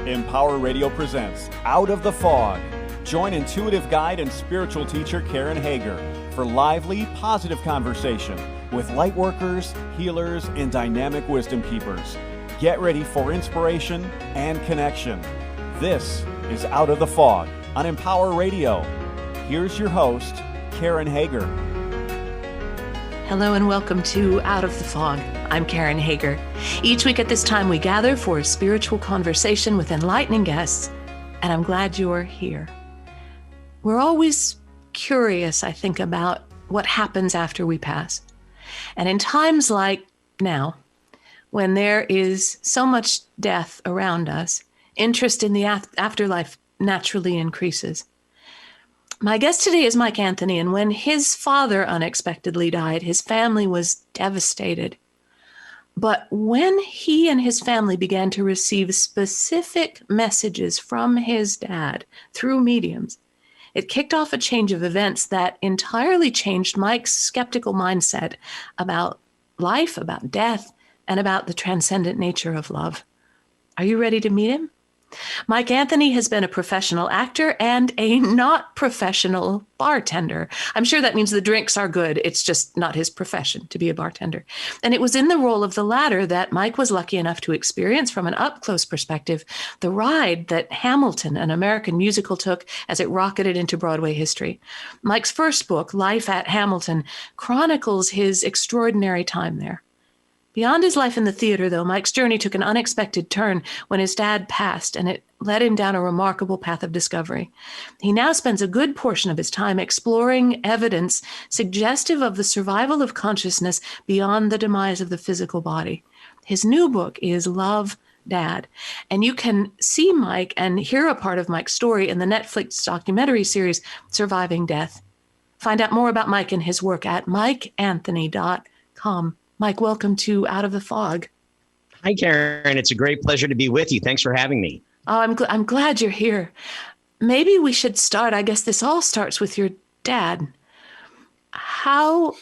Empower Radio presents Out of the Fog. Join intuitive guide and spiritual teacher Karen Hager for lively, positive conversation with lightworkers, healers, and dynamic wisdom keepers. Get ready for inspiration and connection. This is Out of the Fog on Empower Radio. Here's your host, Karen Hager. Hello and welcome to Out of the Fog. I'm Karen Hager. Each week at this time, we gather for a spiritual conversation with enlightening guests, and I'm glad you're here. We're always curious, I think, about what happens after we pass. And in times like now, when there is so much death around us, interest in the afterlife naturally increases. My guest today is Mike Anthony, and when his father unexpectedly died, his family was devastated. But when he and his family began to receive specific messages from his dad through mediums, it kicked off a change of events that entirely changed Mike's skeptical mindset about life, about death, and about the transcendent nature of love. Are you ready to meet him? Mike Anthony has been a professional actor and a not professional bartender. I'm sure that means the drinks are good. It's just not his profession to be a bartender. And it was in the role of the latter that Mike was lucky enough to experience from an up-close perspective the ride that Hamilton, an American musical, took as it rocketed into Broadway history. Mike's first book, Life at Hamilton, chronicles his extraordinary time there. Beyond his life in the theater, though, Mike's journey took an unexpected turn when his dad passed, and it led him down a remarkable path of discovery. He now spends a good portion of his time exploring evidence suggestive of the survival of consciousness beyond the demise of the physical body. His new book is Love, Dad, and you can see Mike and hear a part of Mike's story in the Netflix documentary series Surviving Death. Find out more about Mike and his work at mikeanthony.com. Mike, welcome to Out of the Fog. Hi, Karen. It's a great pleasure to be with you. Thanks for having me. Oh, I'm glad you're here. Maybe we should start. I guess this all starts with your dad. Who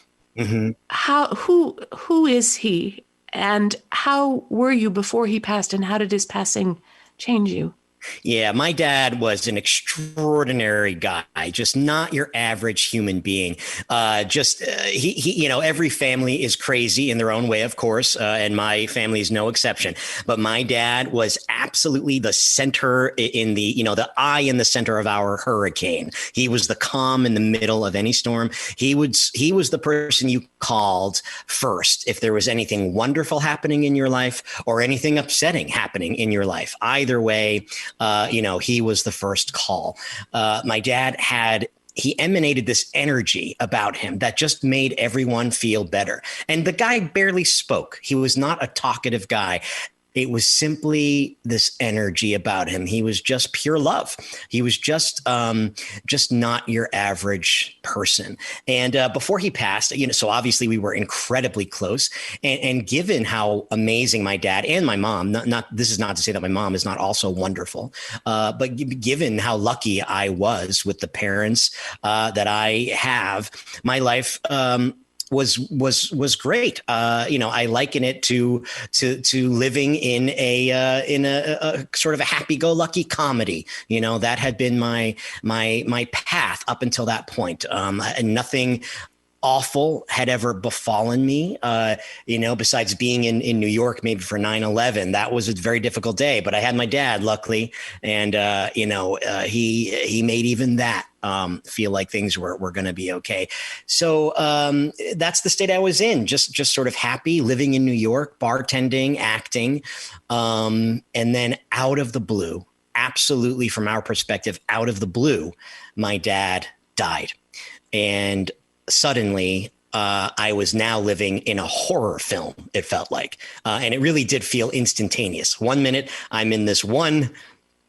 is he? And how were you before he passed? And how did his passing change you? Yeah, my dad was an extraordinary guy, just not your average human being. He, every family is crazy in their own way, of course, and my family is no exception. But my dad was absolutely the center in the eye in the center of our hurricane. He was the calm in the middle of any storm. He was the person you called first if there was anything wonderful happening in your life or anything upsetting happening in your life. Either way, he was the first call. My dad he emanated this energy about him that just made everyone feel better. And the guy barely spoke. He was not a talkative guy. It was simply this energy about him. He was just pure love. He was just not your average person. And before he passed, so obviously we were incredibly close. And given how amazing my dad and my mom, this is not to say that my mom is not also wonderful, but given how lucky I was with the parents that I have, my life was great. I liken it to living in a sort of a happy-go-lucky comedy. That had been my path up until that point. And nothing awful had ever befallen me, besides being in New York, maybe for 9/11. That was a very difficult day, but I had my dad, luckily. And, he made even that feel like things were going to be okay. So that's the state I was in, just sort of happy, living in New York, bartending, acting. And then out of the blue, absolutely from our perspective, out of the blue, my dad died. And suddenly, I was now living in a horror film, it felt like. And it really did feel instantaneous. 1 minute, I'm in this one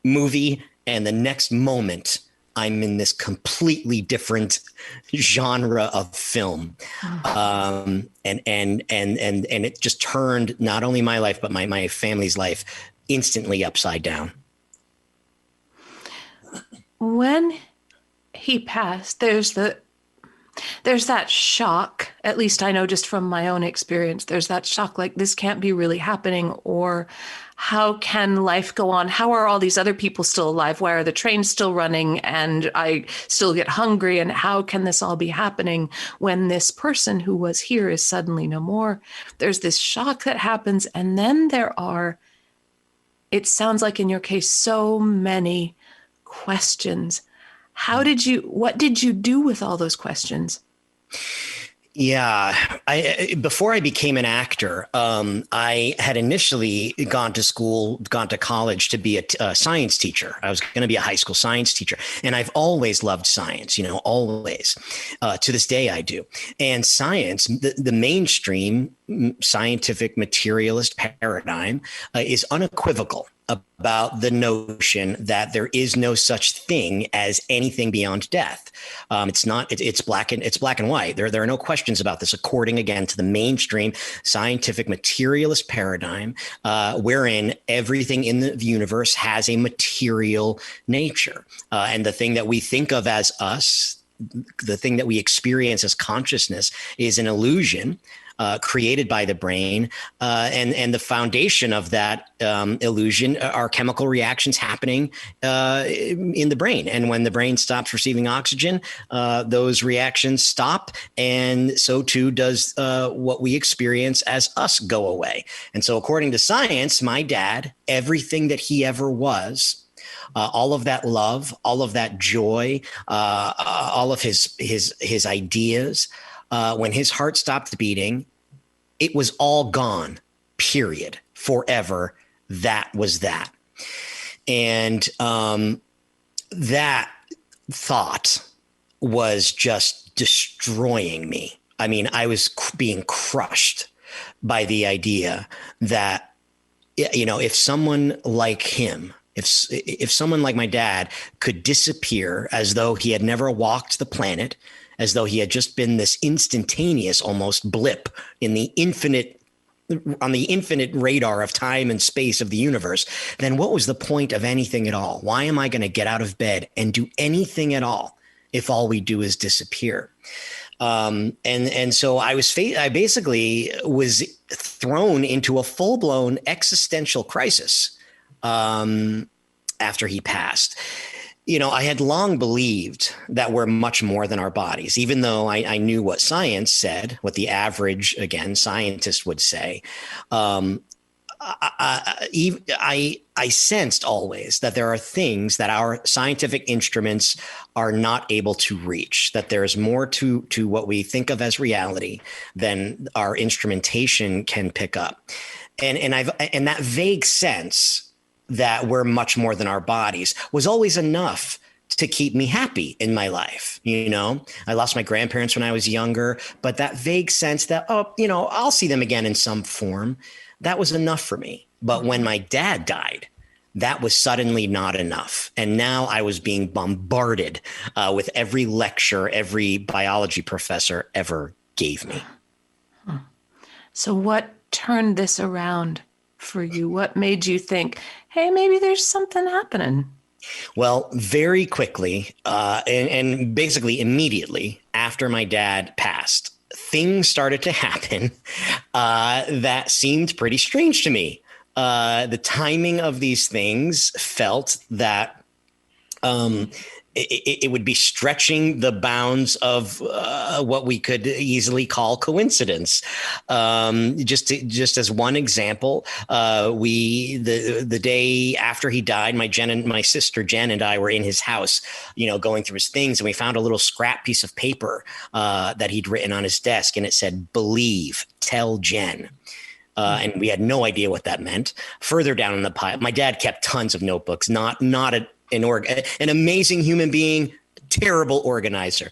movie, and the next moment, I'm in this completely different genre of film. And it just turned not only my life, but my family's life instantly upside down. When he passed, there's There's that shock, at least I know just from my own experience, there's that shock like this can't be really happening, or how can life go on? How are all these other people still alive? Why are the trains still running and I still get hungry? And how can this all be happening when this person who was here is suddenly no more? There's this shock that happens. And then there are, it sounds like in your case, so many questions. What did you do with all those questions? Yeah, before I became an actor, I had initially gone to college to be a science teacher. I was going to be a high school science teacher, and I've always loved science. Always. To this day, I do. And science, the mainstream scientific materialist paradigm, is unequivocal about the notion that there is no such thing as anything beyond death. It's black and white. There are no questions about this, according again to the mainstream scientific materialist paradigm, wherein everything in the universe has a material nature. And the thing that we think of as us, the thing that we experience as consciousness, is an illusion created by the brain, and the foundation of that illusion are chemical reactions happening in the brain. And when the brain stops receiving oxygen, those reactions stop, and so too does what we experience as us go away. And so, according to science, my dad, everything that he ever was, all of that love, all of that joy, all of his ideas, when his heart stopped beating, it was all gone, period, forever. That was that. And that thought was just destroying me. I mean, I was being crushed by the idea that, if someone like him, if someone like my dad could disappear as though he had never walked the planet, as though he had just been this instantaneous almost blip in the infinite radar of time and space of the universe, then what was the point of anything at all? Why am I going to get out of bed and do anything at all if all we do is disappear? And so I basically was thrown into a full-blown existential crisis after he passed. I had long believed that we're much more than our bodies, even though I knew what science said, what the average, again, scientist would say. I sensed always that there are things that our scientific instruments are not able to reach, that there is more to what we think of as reality than our instrumentation can pick up. And that vague sense that we're much more than our bodies was always enough to keep me happy in my life. I lost my grandparents when I was younger, but that vague sense that, I'll see them again in some form, that was enough for me. But when my dad died, that was suddenly not enough. And now I was being bombarded with every lecture, every biology professor ever gave me. So what turned this around for you? What made you think, hey, maybe there's something happening? Well, very quickly and basically immediately after my dad passed, things started to happen that seemed pretty strange to me. The timing of these things felt that it would be stretching the bounds of what we could easily call coincidence. Just as one example, the day after he died, my sister Jen and I were in his house, going through his things, and we found a little scrap piece of paper that he'd written on his desk, and it said, "Believe, tell Jen." And we had no idea what that meant. Further down in the pile, my dad kept tons of notebooks, not an amazing human being, terrible organizer.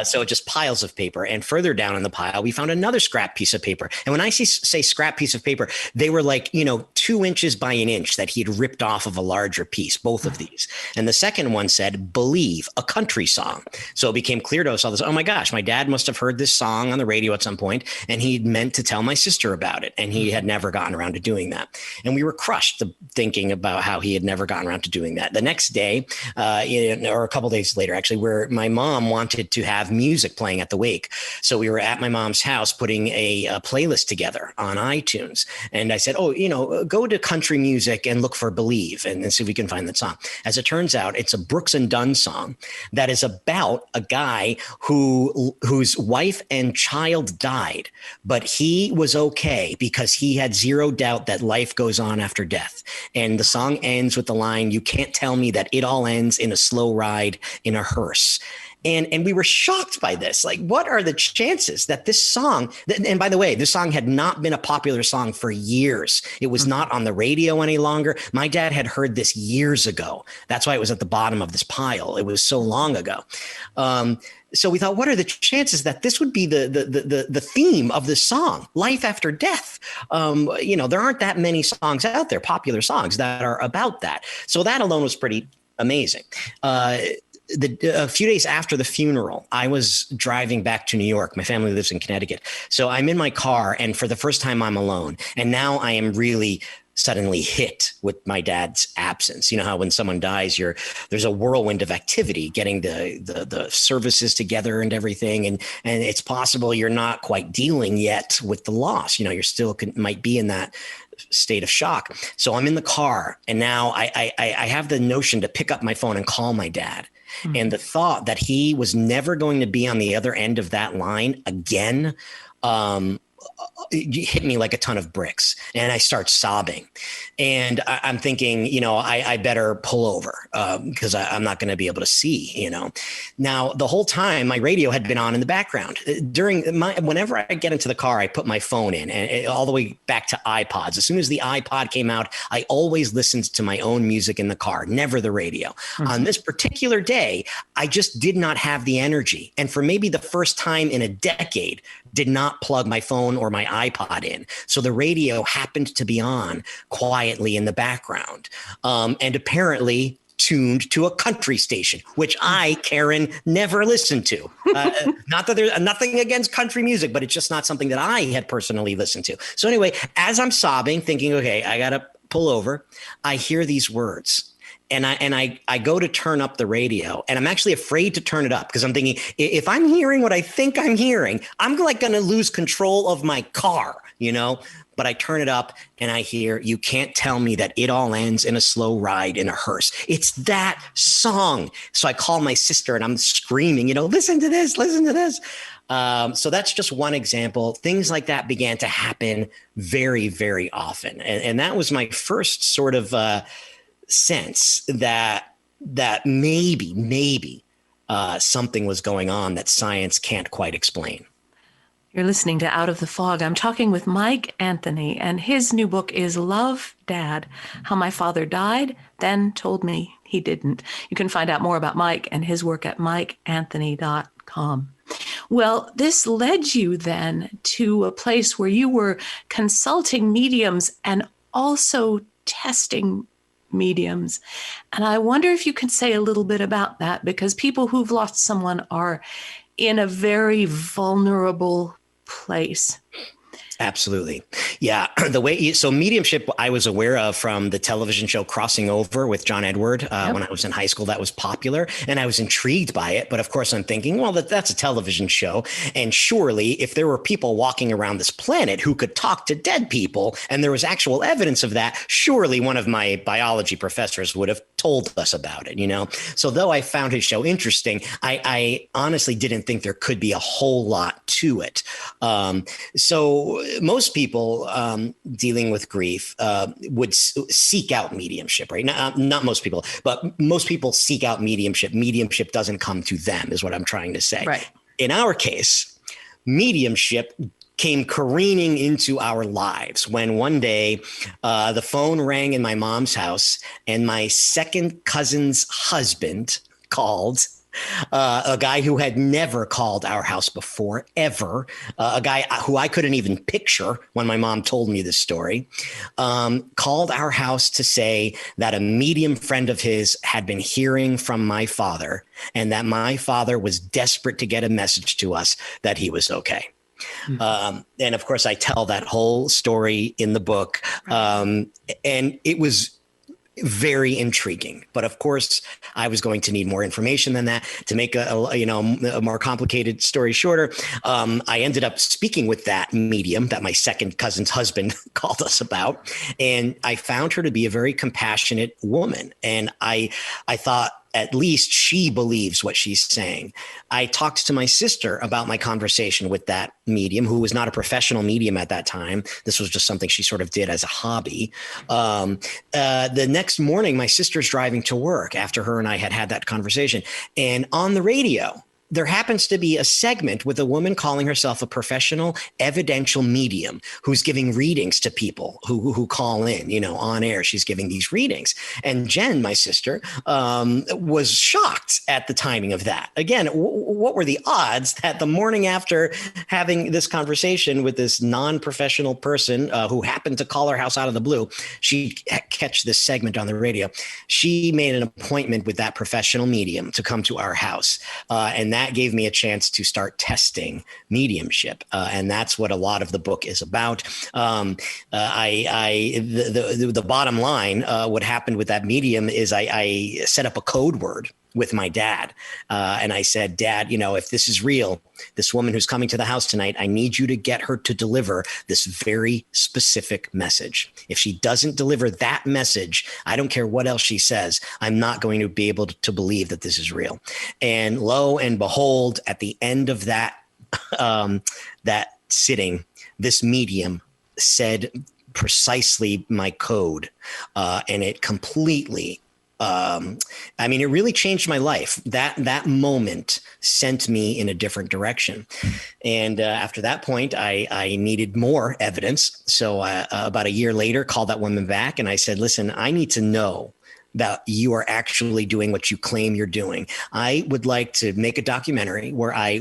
So just piles of paper. And further down in the pile, we found another scrap piece of paper. And when I say scrap piece of paper, they were like, 2 inches by an inch that he'd ripped off of a larger piece, both of these. And the second one said, "Believe," a country song. So it became clear to us all this, oh my gosh, my dad must have heard this song on the radio at some point, and he'd meant to tell my sister about it. And he had never gotten around to doing that. And we were crushed thinking about how he had never gotten around to doing that. The next day, or a couple days later, actually, where my mom wanted to have music playing at the wake. So we were at my mom's house putting a playlist together on iTunes. And I said, oh, go to country music and look for Believe and see if we can find that song. As it turns out, it's a Brooks and Dunn song that is about a guy whose wife and child died, but he was okay because he had zero doubt that life goes on after death. And the song ends with the line, "You can't tell me that it all ends in a slow ride in a hearse." And we were shocked by this. Like, what are the chances that this song, and by the way, this song had not been a popular song for years. It was not on the radio any longer. My dad had heard this years ago. That's why it was at the bottom of this pile. It was so long ago. So we thought, what are the chances that this would be the theme of this song, life after death? There aren't that many songs out there, popular songs that are about that. So that alone was pretty amazing. A few days after the funeral, I was driving back to New York. My family lives in Connecticut. So I'm in my car, and for the first time, I'm alone. And now I am really suddenly hit with my dad's absence. You know how when someone dies, there's a whirlwind of activity, getting the services together and everything. And it's possible you're not quite dealing yet with the loss. You're still might be in that state of shock. So I'm in the car, and now I have the notion to pick up my phone and call my dad. Mm-hmm. And the thought that he was never going to be on the other end of that line again, it hit me like a ton of bricks, and I start sobbing. And I'm thinking, I better pull over because I'm not going to be able to see, Now, the whole time my radio had been on in the background. Whenever I get into the car, I put my phone in, and all the way back to iPods. As soon as the iPod came out, I always listened to my own music in the car, never the radio. Mm-hmm. On this particular day, I just did not have the energy. And for maybe the first time in a decade, did not plug my phone or my iPod in. So the radio happened to be on quietly in the background, and apparently tuned to a country station, which I, Karen, never listened to. Not that there's nothing against country music, but it's just not something that I had personally listened to. So anyway, as I'm sobbing, thinking, okay, I got to pull over, I hear these words. And I go to turn up the radio, and I'm actually afraid to turn it up because I'm thinking, if I'm hearing what I think I'm hearing, I'm like going to lose control of my car, But I turn it up, and I hear, "You can't tell me that it all ends in a slow ride in a hearse." It's that song. So I call my sister, and I'm screaming, "Listen to this, listen to this." So that's just one example. Things like that began to happen very, very often. And that was my first sort of sense that maybe something was going on that science can't quite explain. You're listening to Out of the Fog. I'm talking with Mike Anthony, and his new book is Love, Dad, How My Father Died, Then Told Me He Didn't. You can find out more about Mike and his work at mikeanthony.com. Well, this led you then to a place where you were consulting mediums and also testing mediums. And I wonder if you can say a little bit about that, because people who've lost someone are in a very vulnerable place. Absolutely. Yeah. So mediumship, I was aware of from the television show Crossing Over with John Edward when I was in high school. That was popular, and I was intrigued by it. But of course, I'm thinking, well, that's a television show. And surely if there were people walking around this planet who could talk to dead people, and there was actual evidence of that, surely one of my biology professors would have told us about it, So though I found his show interesting, I honestly didn't think there could be a whole lot to it. So most people dealing with grief would seek out mediumship, right? Not most people, but most people seek out mediumship. Mediumship doesn't come to them, is what I'm trying to say. Right. In our case, mediumship came careening into our lives when one day the phone rang in my mom's house, and my second cousin's husband called. A guy who had never called our house before, ever, a guy who I couldn't even picture when my mom told me this story, called our house to say that a medium friend of his had been hearing from my father, and that my father was desperate to get a message to us that he was okay. Mm-hmm. And of course, I tell that whole story in the book. And it was very intriguing. But of course, I was going to need more information than that to make a more complicated story shorter. I ended up speaking with that medium that my second cousin's husband called us about, and I found her to be a very compassionate woman. And I thought, at least she believes what she's saying. I talked to my sister about my conversation with that medium, who was not a professional medium at that time. This was just something she sort of did as a hobby. The next morning, my sister's driving to work after her and I had that conversation. And on the radio, there happens to be a segment with a woman calling herself a professional evidential medium who's giving readings to people who call in, on air. She's giving these readings. And Jen, my sister, was shocked at the timing of that. Again, what were the odds that the morning after having this conversation with this non-professional person who happened to call her house out of the blue, she'd catch this segment on the radio. She made an appointment with that professional medium to come to our house. And that gave me a chance to start testing mediumship. And that's what a lot of the book is about. The bottom line, what happened with that medium is I set up a code word with my dad. And I said, Dad, if this is real, this woman who's coming to the house tonight, I need you to get her to deliver this very specific message. If she doesn't deliver that message, I don't care what else she says, I'm not going to be able to believe that this is real. And lo and behold, at the end of that, that sitting, this medium said precisely my code. And it completely it really changed my life. That moment sent me in a different direction. And after that point, I needed more evidence. So about a year later, called that woman back and I said, listen, I need to know that you are actually doing what you claim you're doing. I would like to make a documentary where I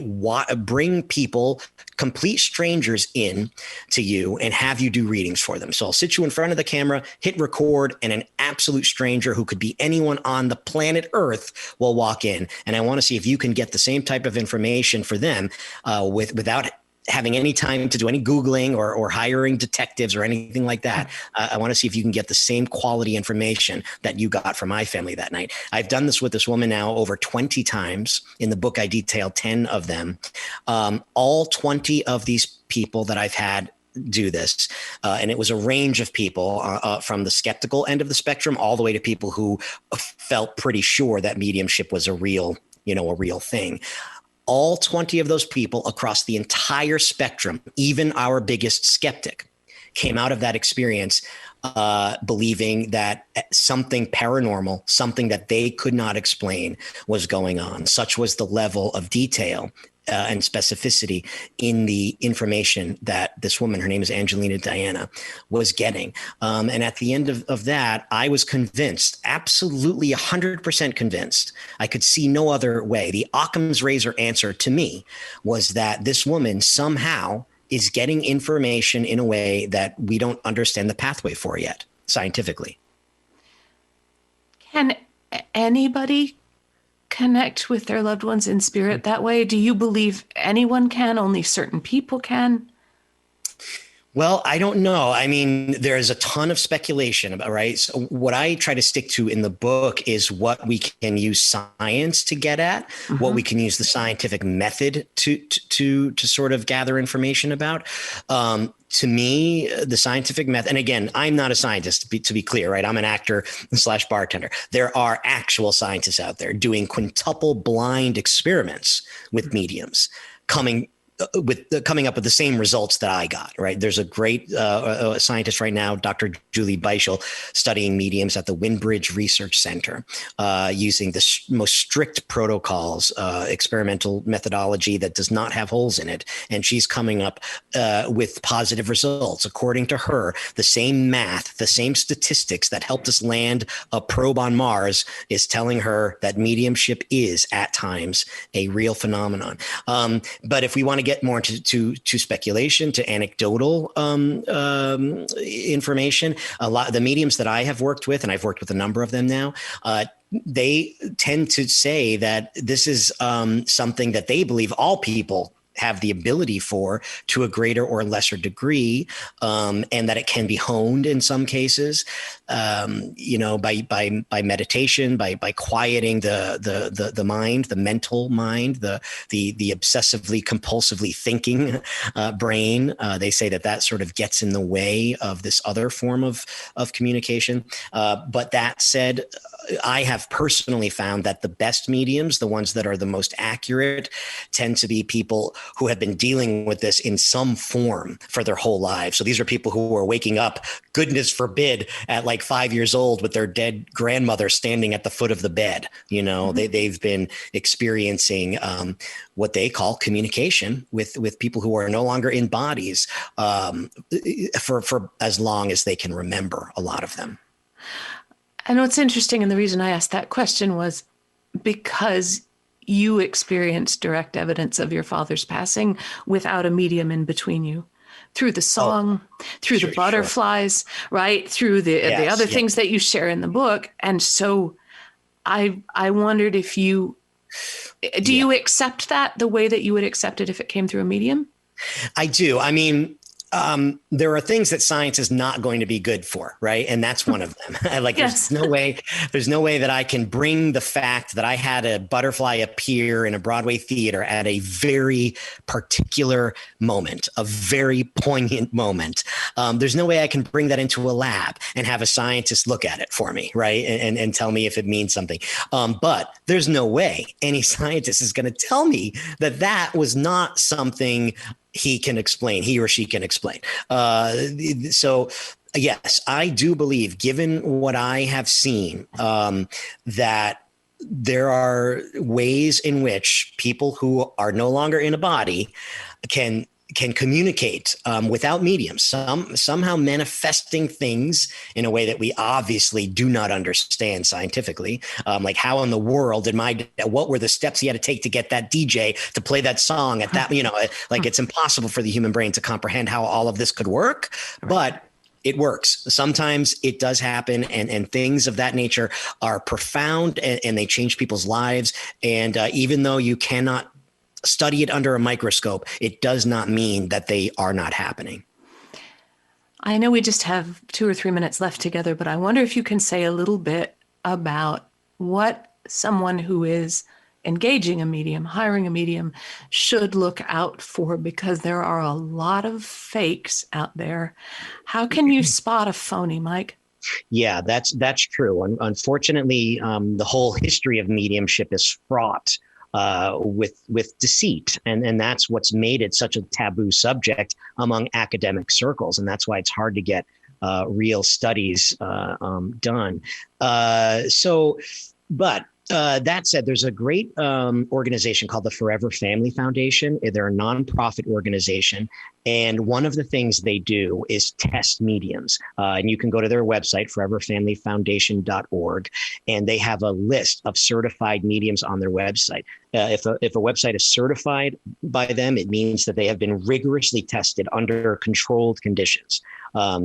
bring people, complete strangers in to you and have you do readings for them. So I'll sit you in front of the camera, hit record, and an absolute stranger who could be anyone on the planet Earth will walk in. And I want to see if you can get the same type of information for them without having any time to do any Googling or hiring detectives or anything like that. I want to see if you can get the same quality information that you got from my family that night. I've done this with this woman now over 20 times. In the book, I detail 10 of them. All 20 of these people that I've had do this. And it was a range of people from the skeptical end of the spectrum all the way to people who felt pretty sure that mediumship was a real thing. All 20 of those people across the entire spectrum, even our biggest skeptic, came out of that experience believing that something paranormal, something that they could not explain was going on. Such was the level of detail and specificity in the information that this woman, her name is Angelina Diana, was getting. And at the end of that, I was convinced, absolutely 100% convinced. I could see no other way. The Occam's razor answer to me was that this woman somehow is getting information in a way that we don't understand the pathway for yet, scientifically. Can anybody connect with their loved ones in spirit that way? Do you believe anyone can? Only certain people can? Well, I don't know. I mean, there's a ton of speculation about, right? So what I try to stick to in the book is what we can use science to get at, what we can use the scientific method to sort of gather information about. To me, the scientific method, and again, I'm not a scientist, to be clear, right? I'm an actor / bartender. There are actual scientists out there doing quintuple blind experiments with mediums, coming up with the same results that I got, right? There's a great scientist right now, Dr. Julie Beischel, studying mediums at the Windbridge Research Center, using the most strict protocols, experimental methodology that does not have holes in it. And she's coming up with positive results. According to her, the same math, the same statistics that helped us land a probe on Mars is telling her that mediumship is at times a real phenomenon. But if we want to get more to speculation, to anecdotal information, a lot of the mediums that I have worked with, and I've worked with a number of them now, they tend to say that this is something that they believe all people have the ability for to a greater or lesser degree, and that it can be honed in some cases, by meditation, by quieting the mind, the mental mind, the obsessively compulsively thinking brain. They say that sort of gets in the way of this other form of communication. But that said, I have personally found that the best mediums, the ones that are the most accurate, tend to be people who have been dealing with this in some form for their whole lives. So these are people who are waking up, goodness forbid, at like 5 years old with their dead grandmother standing at the foot of the bed. They've been experiencing what they call communication with people who are no longer in bodies for as long as they can remember, a lot of them. And what's interesting, and the reason I asked that question was because you experienced direct evidence of your father's passing without a medium in between you, through the song, through the butterflies, right? Through the other things that you share in the book. And so I wondered if you accept that the way that you would accept it if it came through a medium? I do. I mean, there are things that science is not going to be good for, right? And that's one of them. There's no way that I can bring the fact that I had a butterfly appear in a Broadway theater at a very particular moment, a very poignant moment. There's no way I can bring that into a lab and have a scientist look at it for me, right? And tell me if it means something. But there's no way any scientist is going to tell me that was not something he or she can explain. So yes, I do believe, given what I have seen, that there are ways in which people who are no longer in a body can communicate without mediums, somehow manifesting things in a way that we obviously do not understand scientifically. Like, how in the world what were the steps he had to take to get that DJ to play that song at that, it's impossible for the human brain to comprehend how all of this could work, but it works. Sometimes it does happen, and things of that nature are profound, and they change people's lives. And even though you cannot study it under a microscope, it does not mean that they are not happening. I know we just have 2 or 3 minutes left together, but I wonder if you can say a little bit about what someone who is engaging a medium, hiring a medium, should look out for, because there are a lot of fakes out there. How can you spot a phony, Mike? Yeah, that's true. Unfortunately, the whole history of mediumship is fraught with deceit. And that's what's made it such a taboo subject among academic circles. And that's why it's hard to get real studies done. That said, there's a great organization called the Forever Family Foundation. They're a nonprofit organization. And one of the things they do is test mediums. And you can go to their website, foreverfamilyfoundation.org, and they have a list of certified mediums on their website. If a website is certified by them, it means that they have been rigorously tested under controlled conditions.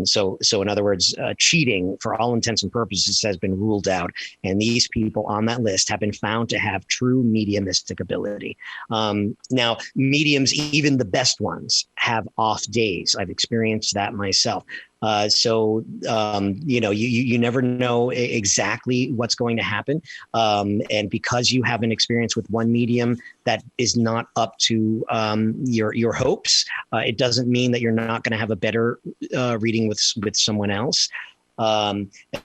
So in other words, cheating for all intents and purposes has been ruled out. And these people on that list have been found to have true mediumistic ability. Now, mediums, even the best ones, have off days. I've experienced that myself. You never know exactly what's going to happen. And because you have an experience with one medium that is not up to your hopes, it doesn't mean that you're not going to have a better reading with someone else.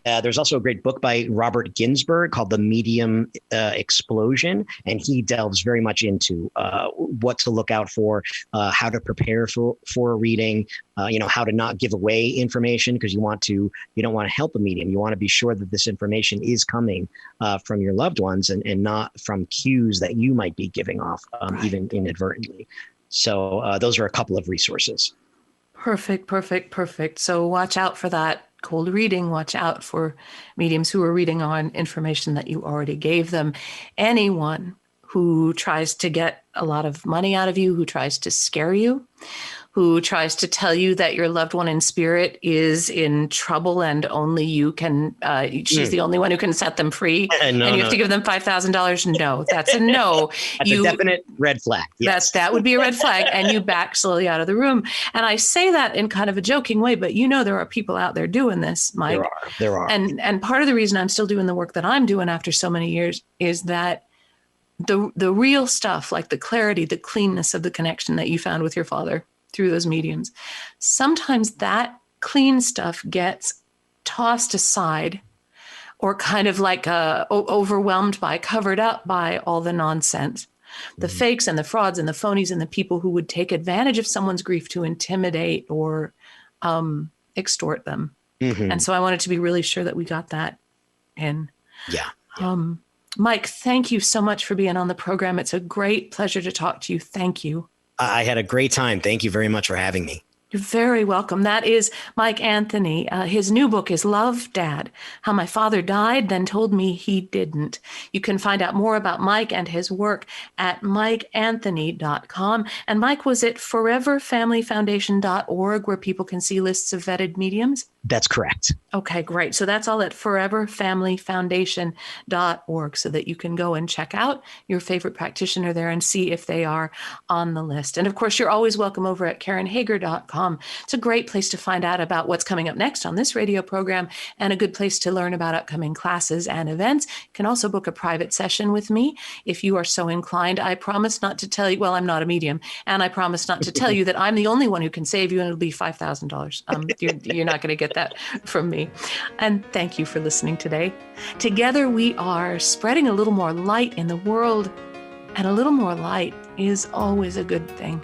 There's also a great book by Robert Ginsburg called The Medium Explosion, and he delves very much into what to look out for, how to prepare for a reading, how to not give away information, because you don't want to help a medium. You want to be sure that this information is coming from your loved ones and not from cues that you might be giving off, even inadvertently. So those are a couple of resources. Perfect. So watch out for that cold reading. Watch out for mediums who are reading on information that you already gave them. Anyone who tries to get a lot of money out of you, who tries to scare you, who tries to tell you that your loved one in spirit is in trouble and only you can, she's the only one who can set them free. And you have to give them $5,000. No, that's a no. That's a definite red flag. Yes. That would be a red flag. And you back slowly out of the room. And I say that in kind of a joking way, but there are people out there doing this, Mike. There are. And part of the reason I'm still doing the work that I'm doing after so many years is that the real stuff, like the clarity, the cleanness of the connection that you found with your father through those mediums, sometimes that clean stuff gets tossed aside or kind of like overwhelmed by, covered up by all the nonsense, the fakes and the frauds and the phonies and the people who would take advantage of someone's grief to intimidate or extort them. And so I wanted to be really sure that we got that in. Yeah. Mike, thank you so much for being on the program. It's a great pleasure to talk to you. Thank you. I had a great time. Thank you very much for having me. You're very welcome. That is Mike Anthony. His new book is Love, Dad, How My Father Died, Then Told Me He Didn't. You can find out more about Mike and his work at mikeanthony.com. And Mike was at foreverfamilyfoundation.org, where people can see lists of vetted mediums. That's correct. Okay, great. So that's all at foreverfamilyfoundation.org, so that you can go and check out your favorite practitioner there and see if they are on the list. And of course, you're always welcome over at KarenHager.com. It's a great place to find out about what's coming up next on this radio program, and a good place to learn about upcoming classes and events. You can also book a private session with me if you are so inclined. I promise not to tell you, well, I'm not a medium, and I promise not to tell you that I'm the only one who can save you, and it'll be $5,000. You're not going to get that from me. And thank you for listening today. Together we are spreading a little more light in the world, and a little more light is always a good thing.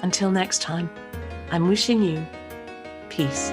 Until next time, I'm wishing you peace.